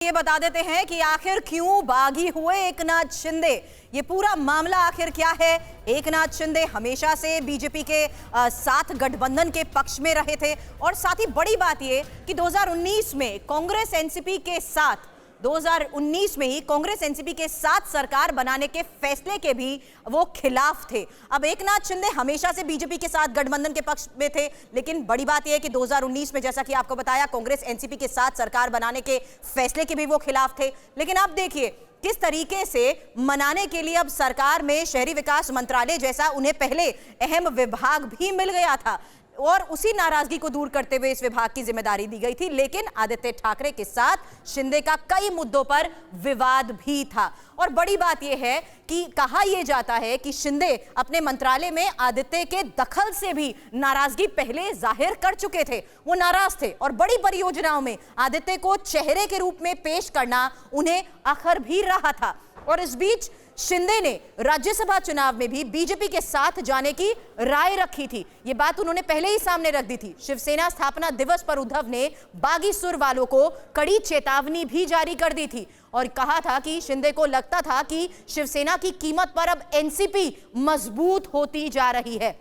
ये बता देते हैं कि आखिर क्यों बागी हुए एकनाथ शिंदे। ये पूरा मामला आखिर क्या है। एकनाथ शिंदे हमेशा से बीजेपी के साथ गठबंधन के पक्ष में रहे थे और साथ ही बड़ी बात ये कि 2019 में कांग्रेस एनसीपी के साथ 2019 में ही कांग्रेस एनसीपी के साथ सरकार बनाने के फैसले के भी वो खिलाफ थे। अब एकनाथ शिंदे हमेशा से बीजेपी के साथ गठबंधन के पक्ष में थे, लेकिन बड़ी बात यह है कि 2019 में जैसा कि आपको बताया कांग्रेस एनसीपी के साथ सरकार बनाने के फैसले के भी वो खिलाफ थे। लेकिन अब देखिए किस तरीके से मनाने के लिए अब सरकार में शहरी विकास मंत्रालय जैसा उन्हें पहले अहम विभाग भी मिल गया था और उसी नाराजगी को दूर करते हुए इस विभाग की जिम्मेदारी दी गई थी। लेकिन आदित्य ठाकरे के साथ शिंदे का कई मुद्दों पर विवाद भी था और बड़ी बात यह है कि कहा यह जाता है कि शिंदे अपने मंत्रालय में आदित्य के दखल से भी नाराजगी पहले जाहिर कर चुके थे। वो नाराज थे और बड़ी परियोजनाओं में आदित्य को चेहरे के रूप में पेश करना उन्हें अखर भी रहा था। और इस बीच शिंदे ने राज्यसभा चुनाव में भी बीजेपी के साथ जाने की राय रखी थी। यह बात उन्होंने पहले ही सामने रख दी थी। शिवसेना स्थापना दिवस पर उद्धव ने बागी सुर वालों को कड़ी चेतावनी भी जारी कर दी थी और कहा था कि शिंदे को लगता था कि शिवसेना की कीमत पर अब एनसीपी मजबूत होती जा रही है।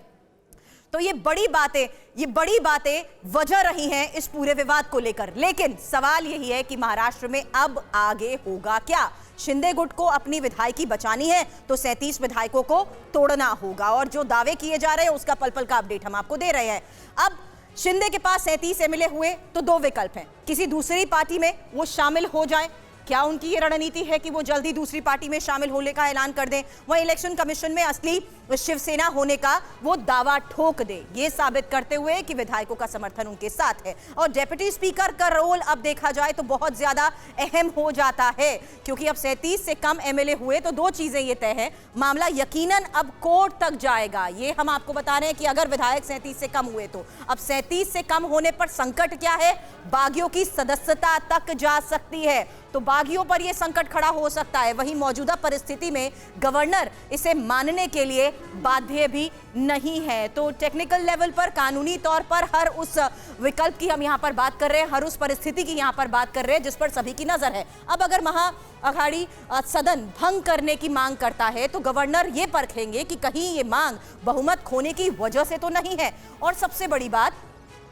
तो ये बड़ी बातें वजह रही हैं इस पूरे विवाद को लेकर। लेकिन सवाल यही है कि महाराष्ट्र में अब आगे होगा क्या। शिंदे गुट को अपनी विधायकी बचानी है तो 37 विधायकों को तोड़ना होगा और जो दावे किए जा रहे हैं उसका पल पल का अपडेट हम आपको दे रहे हैं। अब शिंदे के पास 37 एमएलए हुए तो दो विकल्प हैं, किसी दूसरी पार्टी में वो शामिल हो जाए। क्या उनकी ये रणनीति है कि वो जल्दी दूसरी पार्टी में शामिल होने का ऐलान कर दें, वहीं इलेक्शन कमीशन में असली शिवसेना होने का वो दावा ठोक दे, ये साबित करते हुए कि विधायकों का समर्थन उनके साथ है। और डेप्यूटी स्पीकर का रोल अब देखा जाए तो बहुत ज्यादा अहम हो जाता है क्योंकि अब 37 से कम एमएलए हुए तो दो चीजें ये तय है, मामला यकीनन अब कोर्ट तक जाएगा। ये हम आपको बता रहे हैं कि अगर विधायक 37 से कम हुए तो अब 37 से कम होने पर संकट क्या है, बागियों की सदस्यता तक जा सकती है। तो बागियों पर यह संकट खड़ा हो सकता है। वहीं मौजूदा परिस्थिति में गवर्नर इसे मानने के लिए बाध्य भी नहीं है। तो टेक्निकल लेवल पर, कानूनी तौर पर हर उस विकल्प की हम यहां पर बात कर रहे हैं, हर उस परिस्थिति की यहां पर बात कर रहे हैं जिस पर सभी की नजर है। अब अगर महाअघाड़ी सदन भंग करने की मांग करता है तो गवर्नर ये परखेंगे कि कहीं ये मांग बहुमत खोने की वजह से तो नहीं है। और सबसे बड़ी बात,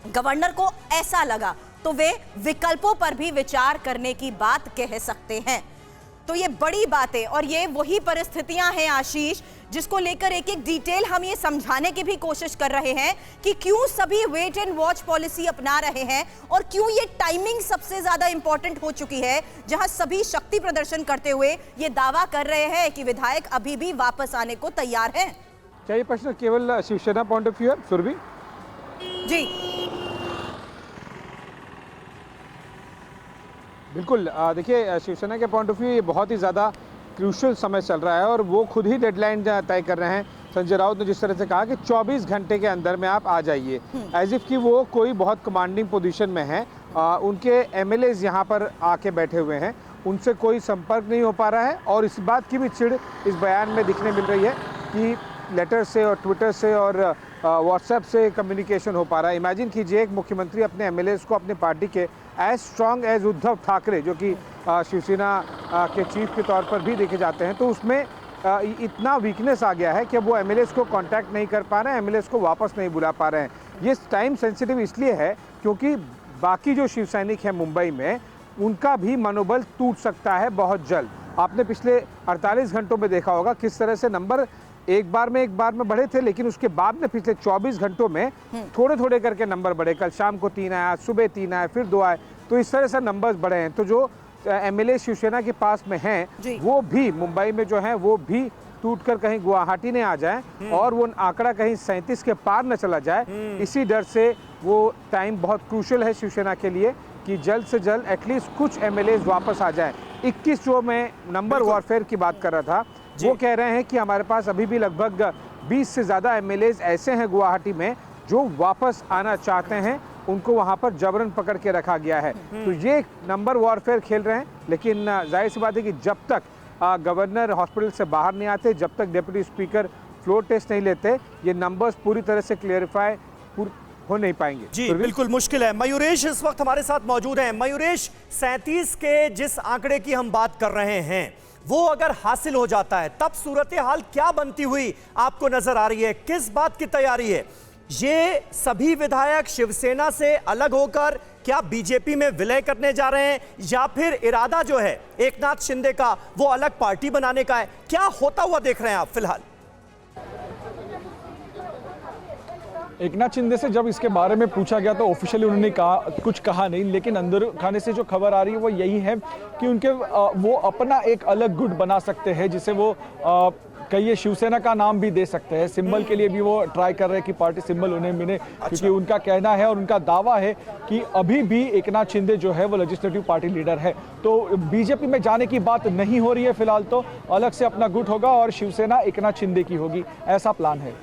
गवर्नर को ऐसा लगा तो वे विकल्पों पर भी विचार करने की बात कह सकते हैं। तो ये बड़ी बातें और ये वही परिस्थितियां हैं आशीष, जिसको लेकर एक एक डिटेल हम ये समझाने की भी कोशिश कर रहे हैं कि क्यों सभी वेट एंड वॉच पॉलिसी अपना रहे हैं और क्यों ये टाइमिंग सबसे ज्यादा इंपॉर्टेंट हो चुकी है, जहां सभी शक्ति प्रदर्शन करते हुए ये दावा कर रहे हैं कि विधायक अभी भी वापस आने को तैयार है। क्या ये प्रश्न केवल शिवसेना पॉइंट ऑफ व्यू है सुरभि? जी बिल्कुल, देखिए शिवसेना के पॉइंट ऑफ व्यू ये बहुत ही ज़्यादा क्रूशियल समय चल रहा है और वो खुद ही डेडलाइन तय कर रहे हैं। संजय राउत ने जिस तरह से कहा कि 24 घंटे के अंदर में आप आ जाइए, एज इफ कि वो कोई बहुत कमांडिंग पोजीशन में है। उनके एमएलएज यहाँ पर आके बैठे हुए हैं, उनसे कोई संपर्क नहीं हो पा रहा है और इस बात की भी चिढ़ इस बयान में दिखने मिल रही है कि लेटर से और ट्विटर से और व्हाट्सएप से कम्युनिकेशन हो पा रहा है। इमेजिन कीजिए एक मुख्यमंत्री अपने एमएलएज को अपने पार्टी के as strong as Uddhav Thackeray, जो कि शिवसेना के चीफ के तौर पर भी देखे जाते हैं, तो उसमें इतना वीकनेस आ गया है कि अब वो एमएलएज को कांटेक्ट नहीं कर पा रहे हैं, एमएलएज को वापस नहीं बुला पा रहे हैं। ये टाइम सेंसिटिव इसलिए है क्योंकि बाकी जो शिव सैनिक हैं मुंबई में, उनका भी मनोबल टूट सकता है बहुत जल्द। आपने पिछले 48 घंटों में देखा होगा किस तरह से नंबर एक बार में बढ़े थे, लेकिन उसके बाद में पिछले 24 घंटों में थोड़े थोड़े करके नंबर बढ़े। कल शाम को 3 आया, सुबह 3 आए, फिर 2 आए, तो इस तरह से नंबर्स बढ़े हैं। तो जो एमएलए शिवसेना के पास में हैं वो भी मुंबई में जो हैं वो भी टूटकर कहीं गुवाहाटी ने आ जाए और वो आंकड़ा कहीं 37 के पार न चला जाए। इसी डर से वो टाइम बहुत क्रूशियल है शिवसेना के लिए कि जल्द से जल्द एटलीस्ट कुछ एमएलए वापस आ जाए। 21 जो मैं नंबर वॉरफेयर की बात कर रहा था, वो कह रहे हैं कि हमारे पास अभी भी लगभग 20 से ज़्यादा एमएलएज ऐसे हैं गुवाहाटी में जो वापस आना चाहते हैं, उनको वहाँ पर जबरन पकड़ के रखा गया है। तो ये नंबर वॉरफेयर खेल रहे हैं, लेकिन जाहिर सी बात है कि जब तक गवर्नर हॉस्पिटल से बाहर नहीं आते, जब तक डिप्टी स्पीकर फ्लोर टेस्ट नहीं लेते, ये नंबर्स पूरी तरह से क्लियरिफाई हो नहीं पाएंगे। जी बिल्कुल मुश्किल है। मयूरेश इस वक्त हमारे साथ मौजूद हैं। मयूरेश, 37 के जिस आंकड़े की हम बात कर रहे हैं वो अगर हासिल हो जाता है तब सूरत हाल क्या बनती हुई आपको नजर आ रही है? किस बात की तैयारी है? ये सभी विधायक शिवसेना से अलग होकर क्या बीजेपी में विलय करने जा रहे हैं, या फिर इरादा जो है एकनाथ शिंदे का वो अलग पार्टी बनाने का है? क्या होता हुआ देख रहे हैं आप फिलहाल? एकनाथ शिंदे से जब इसके बारे में पूछा गया तो ऑफिशियली उन्होंने कुछ कहा नहीं, लेकिन अंदर खाने से जो खबर आ रही है वो यही है कि उनके वो अपना एक अलग गुट बना सकते हैं, जिसे वो कहिए शिवसेना का नाम भी दे सकते हैं। सिंबल के लिए भी वो ट्राई कर रहे हैं कि पार्टी सिंबल उन्हें मिले, क्योंकि उनका कहना है और उनका दावा है कि अभी भी एकनाथ शिंदे जो है वो लेजिस्लेटिव पार्टी लीडर है। तो बीजेपी में जाने की बात नहीं हो रही है फिलहाल, तो अलग से अपना गुट होगा और शिवसेना एकनाथ शिंदे की होगी, ऐसा प्लान है।